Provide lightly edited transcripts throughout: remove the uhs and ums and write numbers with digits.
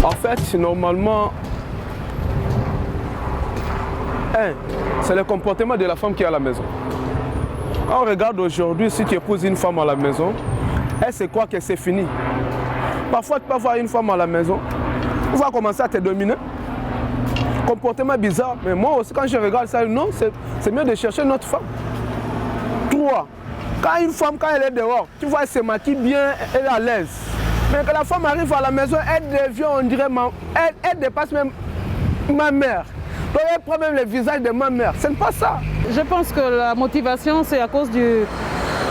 En fait, normalement, c'est le comportement de la femme qui est à la maison. On regarde aujourd'hui, si tu épouses une femme à la maison, elle se croit que c'est fini. Parfois, tu peux avoir une femme à la maison, elle va commencer à te dominer. Comportement bizarre, mais moi aussi, quand je regarde ça, non, c'est mieux de chercher notre femme. Toi, quand une femme, quand elle est dehors, tu vois, elle se maquille bien, elle est à l'aise. Mais quand la femme arrive à la maison, elle devient, on dirait, elle dépasse même ma mère. Donc elle prend même le visage de ma mère. Ce n'est pas ça. Je pense que la motivation, c'est à cause du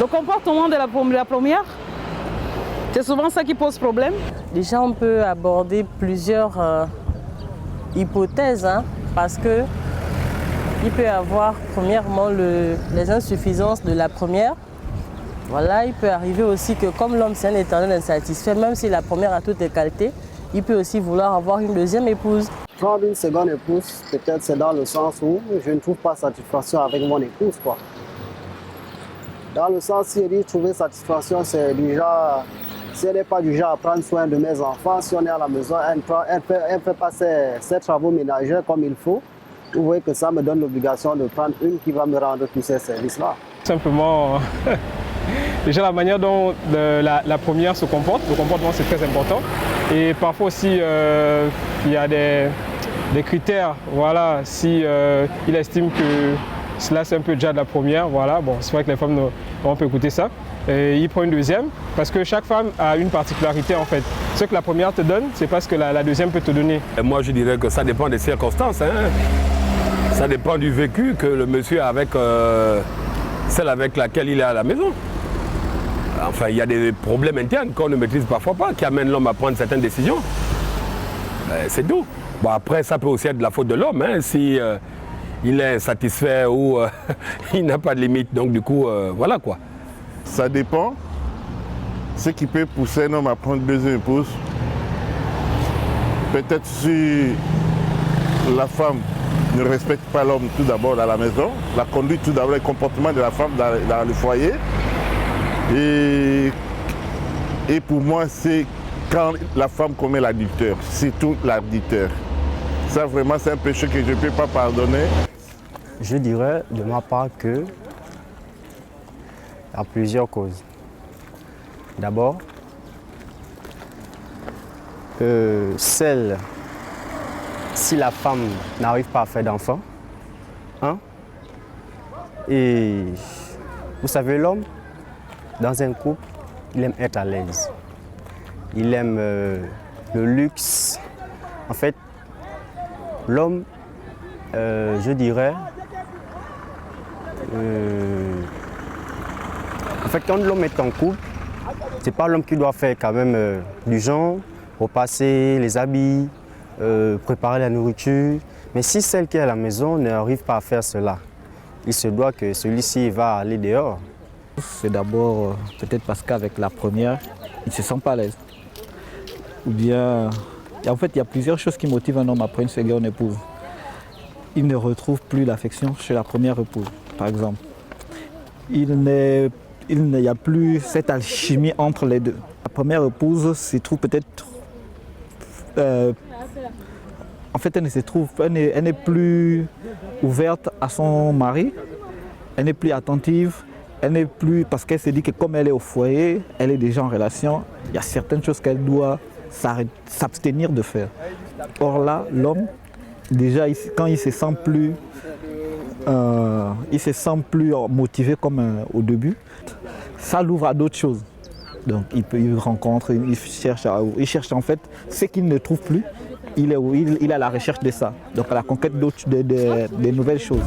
comportement de la première. C'est souvent ça qui pose problème. Déjà, on peut aborder plusieurs hypothèses, parce que il peut y avoir premièrement les insuffisances de la première. Voilà, il peut arriver aussi que comme l'homme c'est un éternel insatisfait, même si la première a toutes les qualités, il peut aussi vouloir avoir une deuxième épouse. Prendre une seconde épouse, peut-être c'est dans le sens où je ne trouve pas satisfaction avec mon épouse, quoi. Dans le sens, si elle dit trouver satisfaction, c'est déjà, si elle n'est pas du genre à prendre soin de mes enfants, si on est à la maison, elle fait pas ses travaux ménagers comme il faut. Vous voyez que ça me donne l'obligation de prendre une qui va me rendre tous ces services-là. Simplement, déjà la manière dont la première se comporte, le comportement c'est très important. Et parfois aussi, il y a des critères, voilà, si il estime que cela c'est un peu déjà de la première, voilà, bon, c'est vrai que les femmes, on peut écouter ça. Et il prend une deuxième, parce que chaque femme a une particularité en fait. Ce que la première te donne, c'est pas ce que la deuxième peut te donner. Et moi je dirais que ça dépend des circonstances. Ça dépend du vécu que le monsieur a avec celle avec laquelle il est à la maison. Enfin, il y a des problèmes internes qu'on ne maîtrise parfois pas, qui amènent l'homme à prendre certaines décisions. C'est tout. Bon, après, ça peut aussi être de la faute de l'homme, si il est insatisfait ou il n'a pas de limite. Donc du coup, voilà quoi. Ça dépend. Ce qui peut pousser un homme à prendre deuxième épouse, peut-être si la femme ne respecte pas l'homme tout d'abord dans la maison, la conduite tout d'abord, le comportement de la femme dans le foyer. Et pour moi, c'est quand la femme commet l'adultère, c'est tout l'adultère. Ça vraiment, c'est un péché que je ne peux pas pardonner. Je dirais de ma part que il y a plusieurs causes. D'abord, si la femme n'arrive pas à faire d'enfant, et vous savez, l'homme, dans un couple, il aime être à l'aise. Il aime le luxe. En fait, l'homme, je dirais, en fait, quand l'homme est en couple, c'est pas l'homme qui doit faire quand même du genre, repasser les habits, préparer la nourriture. Mais si celle qui est à la maison n'arrive pas à faire cela, il se doit que celui-ci va aller dehors. C'est d'abord peut-être parce qu'avec la première, il ne se sent pas à l'aise. Ou bien, en fait, il y a plusieurs choses qui motivent un homme à prendre une seconde épouse. Il ne retrouve plus l'affection chez la première épouse, par exemple. Il n'y a plus cette alchimie entre les deux. La première épouse se trouve peut-être... en fait, elle n'est plus ouverte à son mari, elle n'est plus attentive, elle n'est plus... Parce qu'elle se dit que comme elle est au foyer, elle est déjà en relation, il y a certaines choses qu'elle doit s'abstenir de faire. Or là, l'homme, déjà, quand il se sent plus motivé comme au début, ça l'ouvre à d'autres choses. Donc il rencontre, il cherche en fait ce qu'il ne trouve plus, il est à la recherche de ça, donc à la conquête de nouvelles choses.